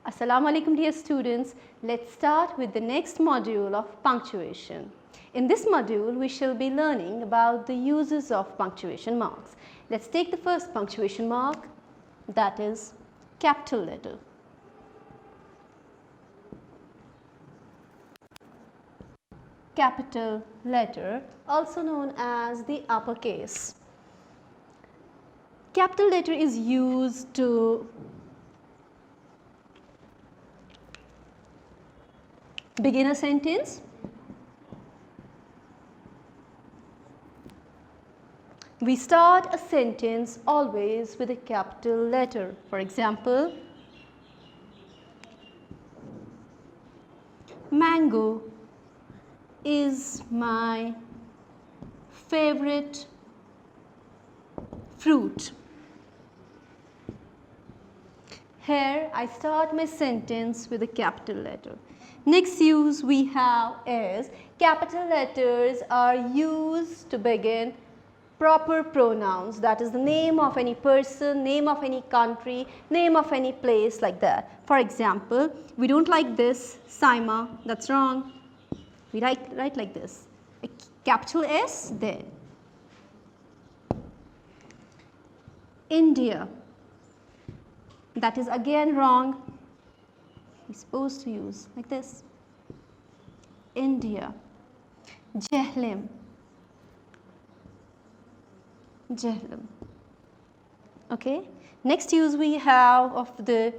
Assalamu alaikum dear students. Let's start with the next module of punctuation. In this module, we shall be learning about the uses of punctuation marks. Let's take the first punctuation mark, that is capital letter. Capital letter, also known as the uppercase. Capital letter is used to begin a sentence. We start a sentence always with a capital letter. For example, mango is my favorite fruit. Here I start my sentence with a capital letter. Next use we have is capital letters are used to begin proper pronouns, that is the name of any person, name of any country, name of any place, like that. For example, we don't like this, Saima, that's wrong. We write like this, a capital S there. India, that is again wrong. We're supposed to use like this, India. Jahlim, Jahlim. Okay. Next use we have of the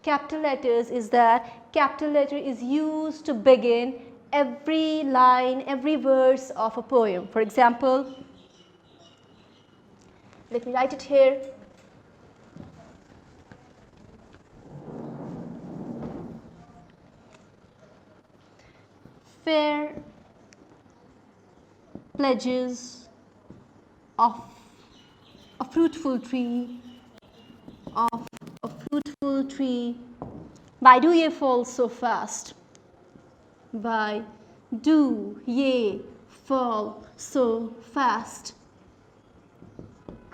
capital letters is that capital letter is used to begin every line, every verse of a poem. For example, let me write it here. Fair pledges of a fruitful tree, why do ye fall so fast? Why do ye fall so fast?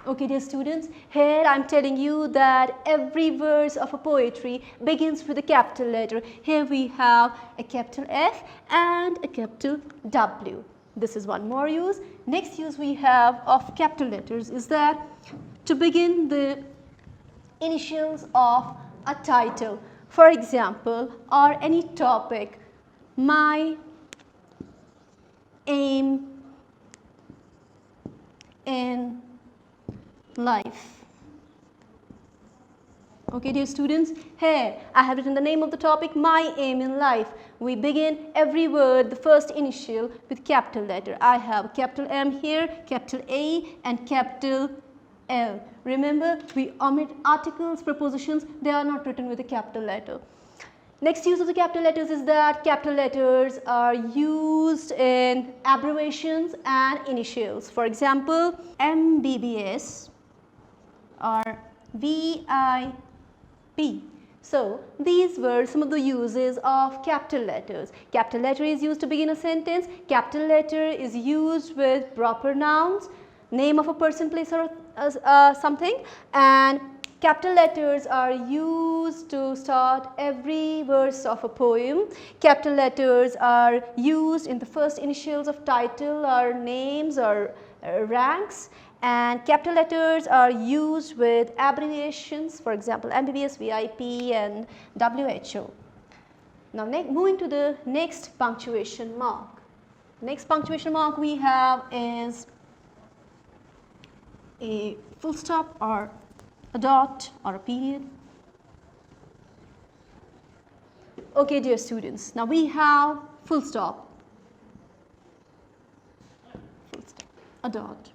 Okay dear students, here I am telling you that every verse of a poetry begins with a capital letter. Here we have a capital F and a capital W. This is one more use. Next use we have of capital letters is that to begin the initials of a title. For example, or any topic, my aim in life. Okay dear students, here I have written the name of the topic, my aim in life. We begin every word, the first initial, with capital letter. I have capital M here, capital A and capital L. Remember, we omit articles, prepositions, they are not written with a capital letter. Next use of the capital letters is that capital letters are used in abbreviations and initials. For example, MBBS or VIP. So, these were some of the uses of capital letters. Capital letter is used to begin a sentence. Capital letter is used with proper nouns, name of a person, place or something, and capital letters are used to start every verse of a poem. Capital letters are used in the first initials of title or names or ranks, and capital letters are used with abbreviations, for example MBBS, VIP and WHO. Now moving to the next punctuation mark. Next punctuation mark we have is a full stop or a dot or a period. Okay dear students, now we have full stop, a dot.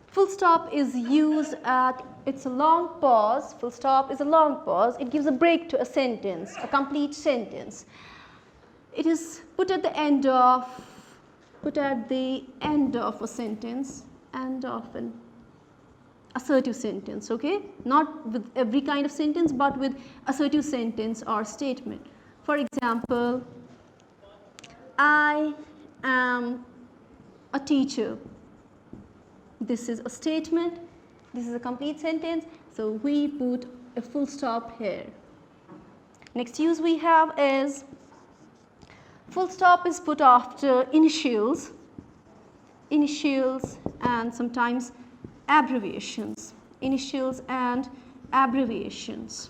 Full stop is used at, it's a long pause, full stop is a long pause, it gives a break to a sentence, a complete sentence. It is put at the end of a sentence, end of an assertive sentence, okay? Not with every kind of sentence, but with assertive sentence or statement. For example, I am a teacher. This is a statement, this is a complete sentence, so we put a full stop here. Next use we have is full stop is put after initials and sometimes abbreviations. Initials and abbreviations.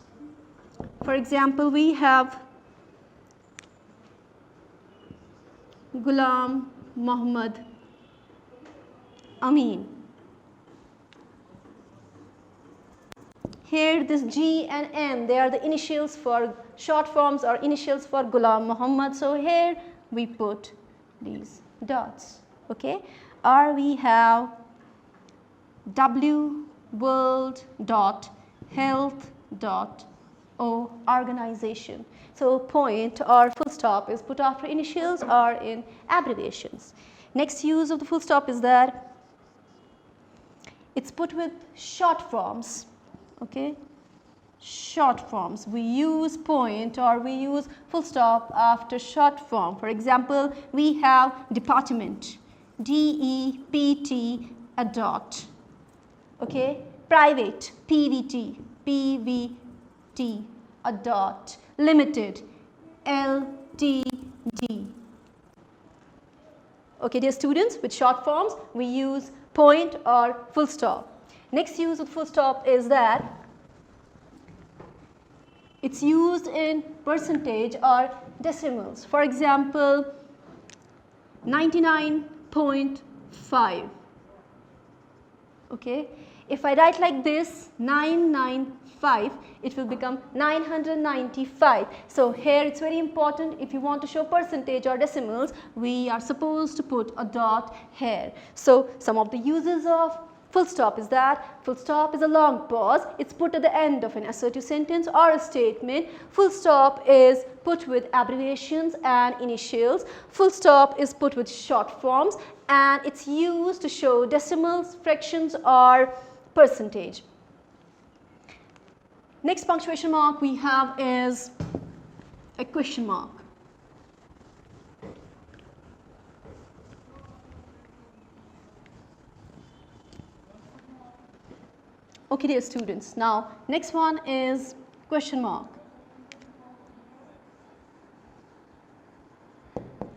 For example, we have Ghulam Muhammad Amin. Here this G and M, they are the initials for short forms or initials for Ghulam Muhammad. So here we put these dots, okay. Or we have W world dot health dot O organization. So point or full stop is put after initials or in abbreviations. Next use of the full stop is that it's put with short forms. Okay, short forms. We use point or we use full stop after short form. For example, we have department, DEPT, a dot. Okay, private, PVT, a dot. Limited, LTD. Okay, dear students, with short forms we use point or full stop. Next use of full stop is that it's used in percentage or decimals. For example, 99.5. Okay, if I write like this 995, it will become 995. So here it's very important, if you want to show percentage or decimals, we are supposed to put a dot here. So some of the uses of full stop is that full stop is a long pause. It's put at the end of an assertive sentence or a statement. Full stop is put with abbreviations and initials. Full stop is put with short forms and it's used to show decimals, fractions or percentage. Next punctuation mark we have is a question mark. Okay, dear students, now next one is question mark.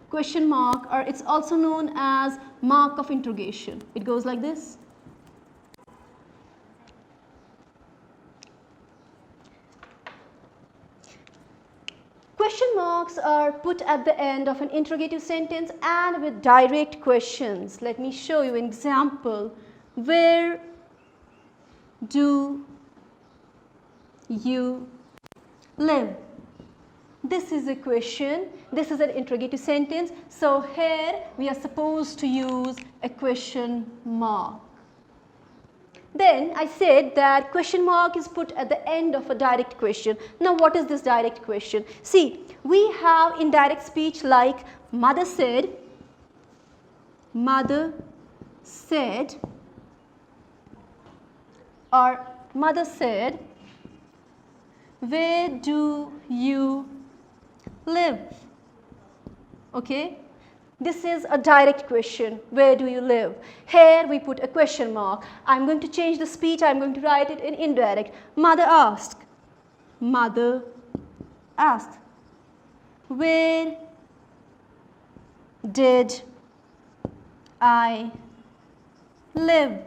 Question mark, or it's also known as mark of interrogation. It goes like this. Question marks are put at the end of an interrogative sentence and with direct questions. Let me show you an example. Where do you live? This is a question, this is an interrogative sentence. So here we are supposed to use a question mark. Then I said that question mark is put at the end of a direct question. Now what is this direct question? See, we have indirect speech like mother said, or mother said, where do you live? Okay, this is a direct question, where do you live? Here we put a question mark. I'm going to change the speech, I'm going to write it in indirect. Mother asked, where did I live?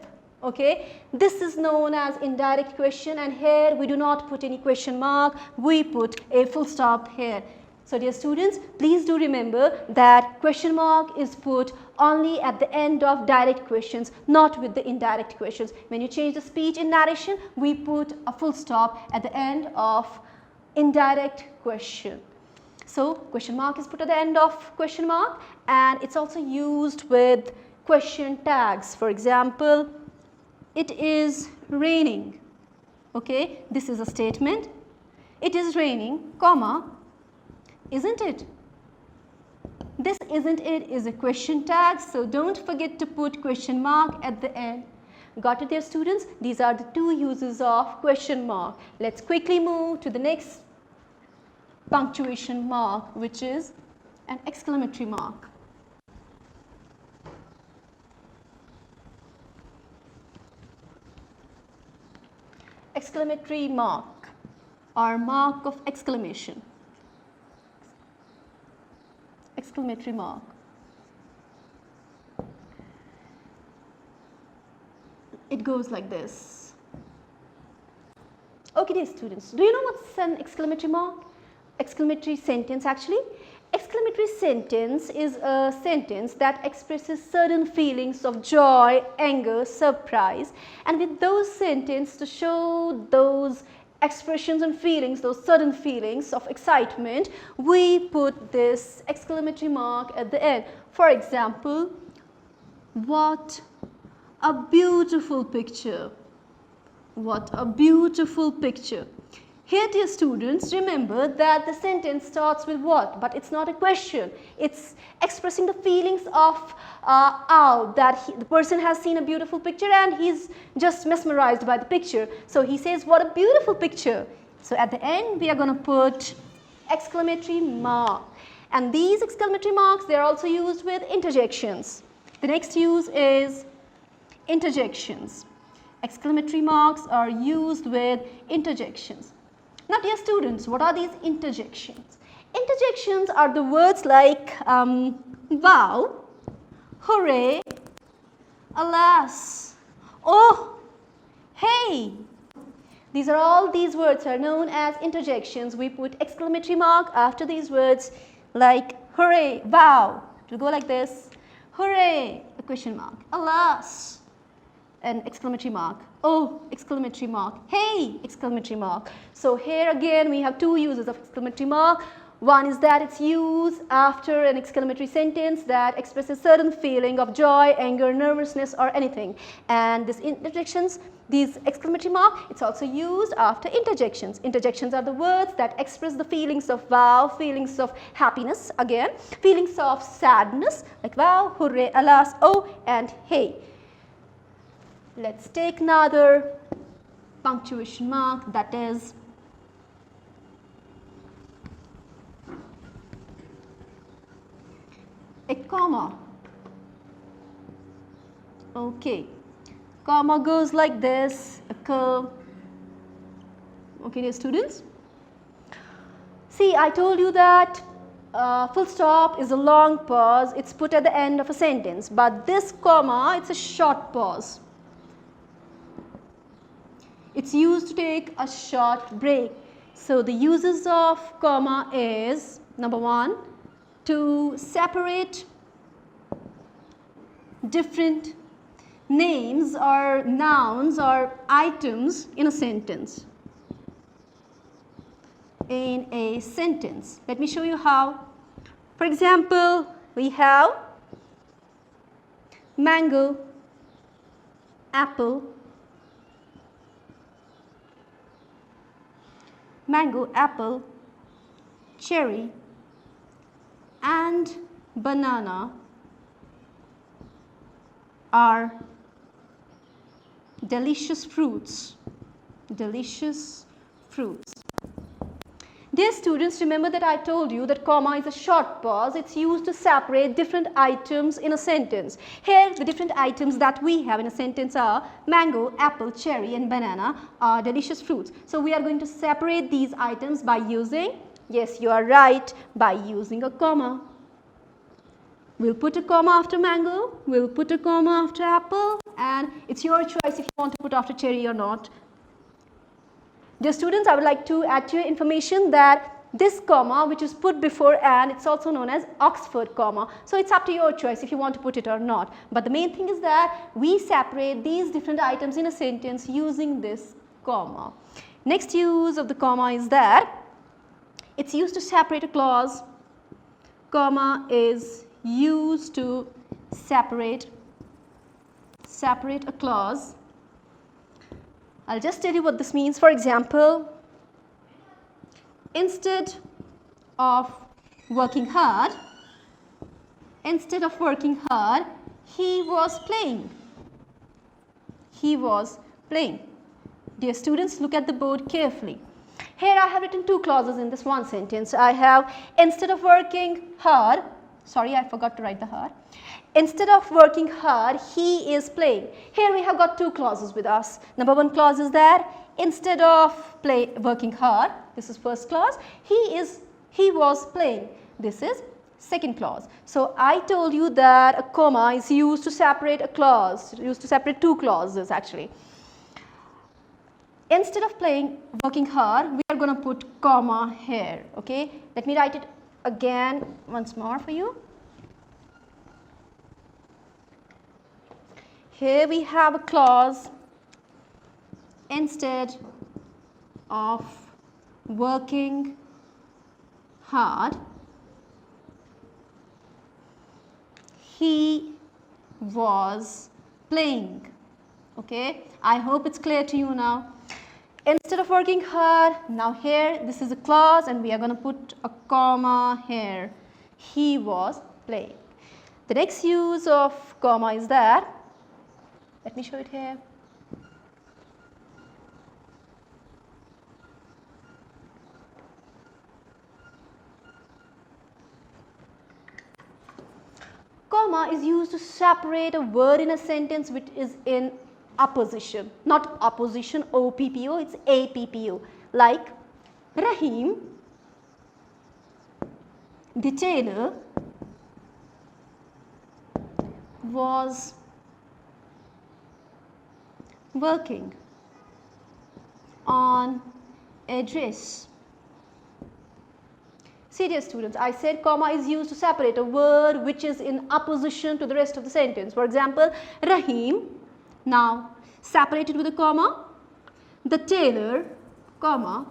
Okay, this is known as indirect question and here we do not put any question mark, we put a full stop here. So dear students, please do remember that question mark is put only at the end of direct questions, not with the indirect questions. When you change the speech in narration, we put a full stop at the end of indirect question. So question mark is put at the end of question mark and it's also used with question tags. For example, it is raining. Okay, this is a statement. It is raining, comma, isn't it? This isn't it is a question tag, so don't forget to put question mark at the end. Got it, dear students? These are the two uses of question mark. Let's quickly move to the next punctuation mark, which is an exclamatory mark. Exclamatory mark or mark of exclamation. exclamatory mark. It goes like this. Okay, dear students, do you know what's an exclamatory mark? Exclamatory sentence actually. Exclamatory sentence is a sentence that expresses certain feelings of joy, anger, surprise, and with those sentences to show those expressions and feelings, those certain feelings of excitement, we put this exclamatory mark at the end. For example, what a beautiful picture. What a beautiful picture. Here, dear students, remember that the sentence starts with what? But it's not a question. It's expressing the feelings of awe that the person has seen a beautiful picture and he's just mesmerized by the picture. So he says, what a beautiful picture. So at the end, we are going to put exclamatory mark. And these exclamatory marks, they are also used with interjections. The next use is interjections. Exclamatory marks are used with interjections. Now, dear students, what are these interjections? Interjections are the words like wow, hooray, alas, oh, hey. These words are known as interjections. We put exclamatory mark after these words like hooray, wow. It will go like this. Hooray, a question mark. Alas, an exclamatory mark. Oh, exclamatory mark. Hey, exclamatory mark. So here again we have two uses of exclamatory mark. One is that it's used after an exclamatory sentence that expresses certain feeling of joy, anger, nervousness or anything. And these interjections, these exclamatory mark, it's also used after interjections. Interjections are the words that express the feelings of wow, feelings of happiness again, feelings of sadness like wow, hooray, alas, oh and hey. Let's take another punctuation mark, that is a comma. Okay, comma goes like this, a curve. Okay, dear students. See, I told you that full stop is a long pause, it's put at the end of a sentence, but this comma, it's a short pause. It's used to take a short break. So the uses of comma is, number one, to separate different names or nouns or items in a sentence. In a sentence. Let me show you how. For example, we have mango, apple, mango, apple, cherry and banana are delicious fruits. Delicious fruits. Dear students, remember that I told you that comma is a short pause. It's used to separate different items in a sentence. Here, the different items that we have in a sentence are mango, apple, cherry and banana are delicious fruits. So, we are going to separate these items by using, yes, you are right, by using a comma. We'll put a comma after mango, we'll put a comma after apple, and it's your choice if you want to put after cherry or not. Dear students, I would like to add to your information that this comma which is put before and, it's also known as Oxford comma. So, it's up to your choice if you want to put it or not. But the main thing is that we separate these different items in a sentence using this comma. Next use of the comma is that it's used to separate a clause. Comma is used to separate a clause. I'll just tell you what this means. For example, instead of working hard, he was playing. He was playing. Dear students, look at the board carefully. Here I have written two clauses in this one sentence. I have instead of working hard, sorry, I forgot to write the hard. Instead of working hard, he is playing. Here we have got two clauses with us. Number one clause is that instead of working hard, this is first clause, he was playing. This is second clause. So I told you that a comma is used to separate a clause, used to separate two clauses actually. Instead of working hard, we are going to put comma here, okay? Let me write it again once more for you. Here we have a clause. Instead of working hard, he was playing. Okay, I hope it's clear to you now. Instead of working hard, now here this is a clause and we are going to put a comma here. He was playing. The next use of comma is that, let me show it here. Comma is used to separate a word in a sentence which is in apposition, not opposition, O-P-P-O, it's A-P-P-O. Like Rahim, the tailor, was working on a dress. See dear students, I said comma is used to separate a word which is in opposition to the rest of the sentence. For example, Rahim, now separated with a comma, the tailor, comma,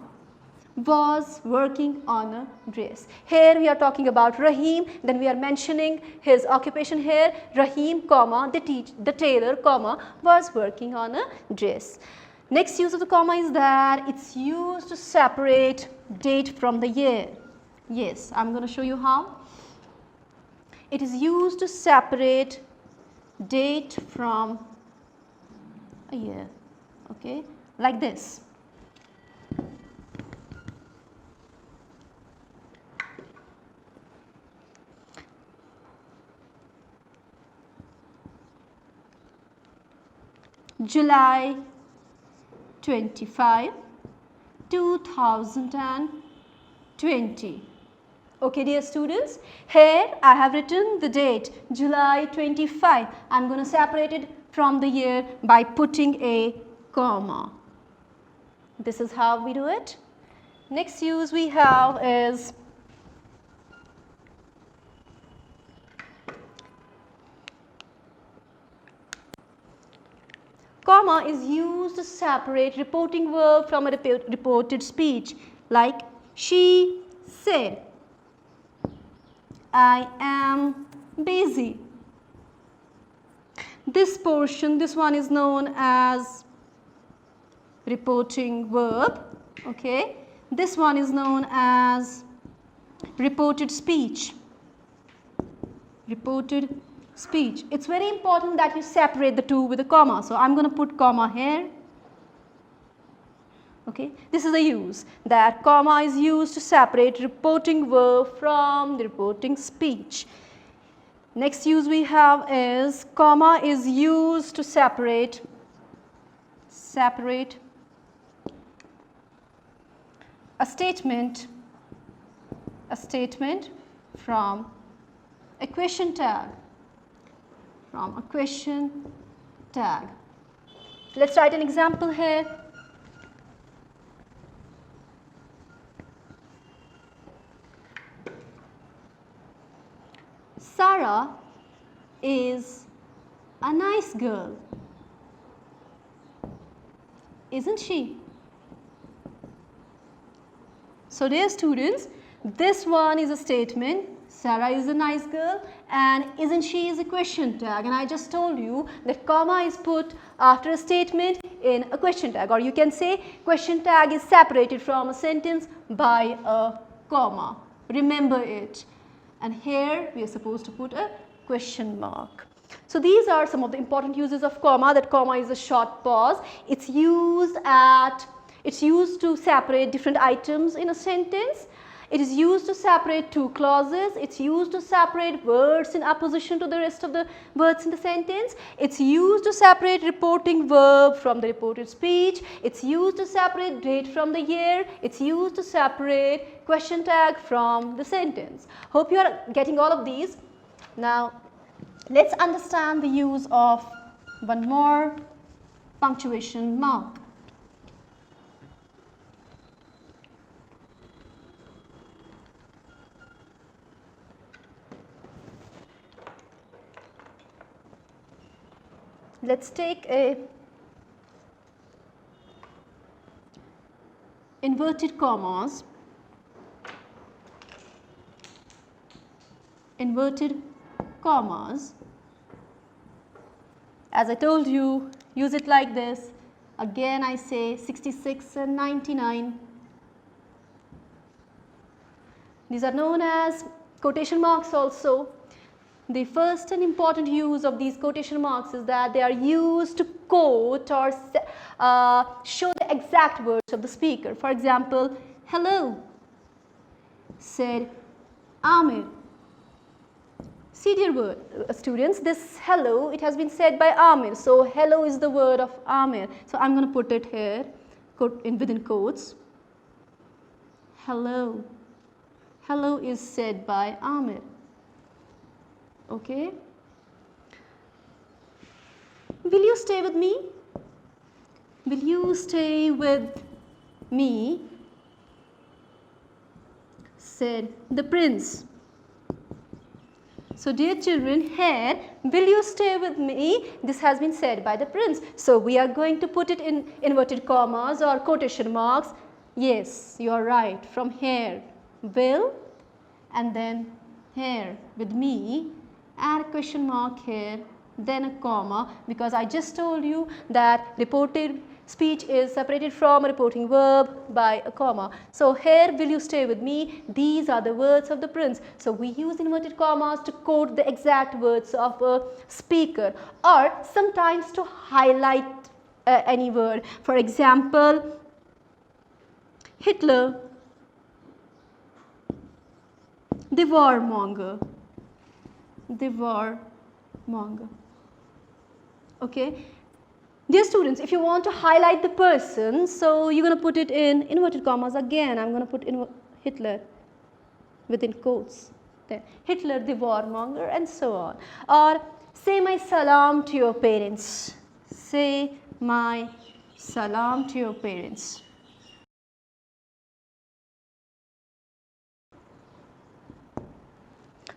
was working on a dress. Here we are talking about Rahim, then we are mentioning his occupation here, Rahim, comma, the tailor, comma, was working on a dress. Next use of the comma is that it's used to separate date from the year. Yes, I'm going to show you how. It is used to separate date from a year, okay, like this. July 25, 2020. Okay dear students, here I have written the date July 25. I am going to separate it from the year by putting a comma. This is how we do it. Next use we have is comma is used to separate reporting verb from a reported speech, like she said, I am busy. This portion, this one is known as reporting verb, okay. This one is known as reported speech. Reported speech. It's very important that you separate the two with a comma. So I'm going to put comma here. Okay, this is the use that comma is used to separate reporting verb from the reporting speech. Next use we have is comma is used to separate a statement from a question tag. Let's write an example here. Sarah is a nice girl, isn't she? So dear students, this one is a statement, Sarah is a nice girl, and isn't she is a question tag, and I just told you that comma is put after a statement in a question tag, or you can say question tag is separated from a sentence by a comma. Remember it. And here we are supposed to put a question mark. So these are some of the important uses of comma. That comma is a short pause. It's used to separate different items in a sentence. It is used to separate two clauses. It's used to separate words in opposition to the rest of the words in the sentence. It's used to separate reporting verb from the reported speech. It's used to separate date from the year. It's used to separate question tag from the sentence. Hope you are getting all of these. Now, let's understand the use of one more punctuation mark. Let's take a inverted commas, as I told you, use it like this. Again I say 66 and 99. These are known as quotation marks also. The first and important use of these quotation marks is that they are used to quote or show the exact words of the speaker. For example, hello, said Amir. See dear students, this hello, it has been said by Amir. So, hello is the word of Amir. So, I am going to put it here within quotes. Hello. Hello is said by Amir. Okay. Will you stay with me? Will you stay with me? Said the prince. So, dear children, here, will you stay with me? This has been said by the prince. So, we are going to put it in inverted commas or quotation marks. Yes, you are right. From here, will, and then here with me, and a question mark here, then a comma, because I just told you that reported speech is separated from a reporting verb by a comma. So, here, will you stay with me? These are the words of the prince. So, we use inverted commas to quote the exact words of a speaker, or sometimes to highlight any word. For example, Hitler, the warmonger. The warmonger. Okay. Dear students, if you want to highlight the person, so you're going to put it in inverted commas again. I'm going to put in Hitler within quotes. Then Hitler, the warmonger, and so on. Or say my salam to your parents. Say my salam to your parents.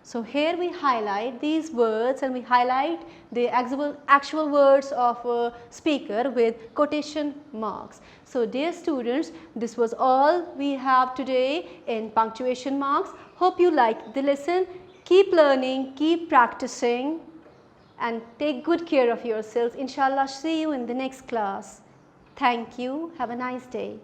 So, here we highlight these words and we highlight the actual words of a speaker with quotation marks. So, dear students, this was all we have today in punctuation marks. Hope you liked the lesson. Keep learning, keep practicing, and take good care of yourselves. Inshallah, see you in the next class. Thank you. Have a nice day.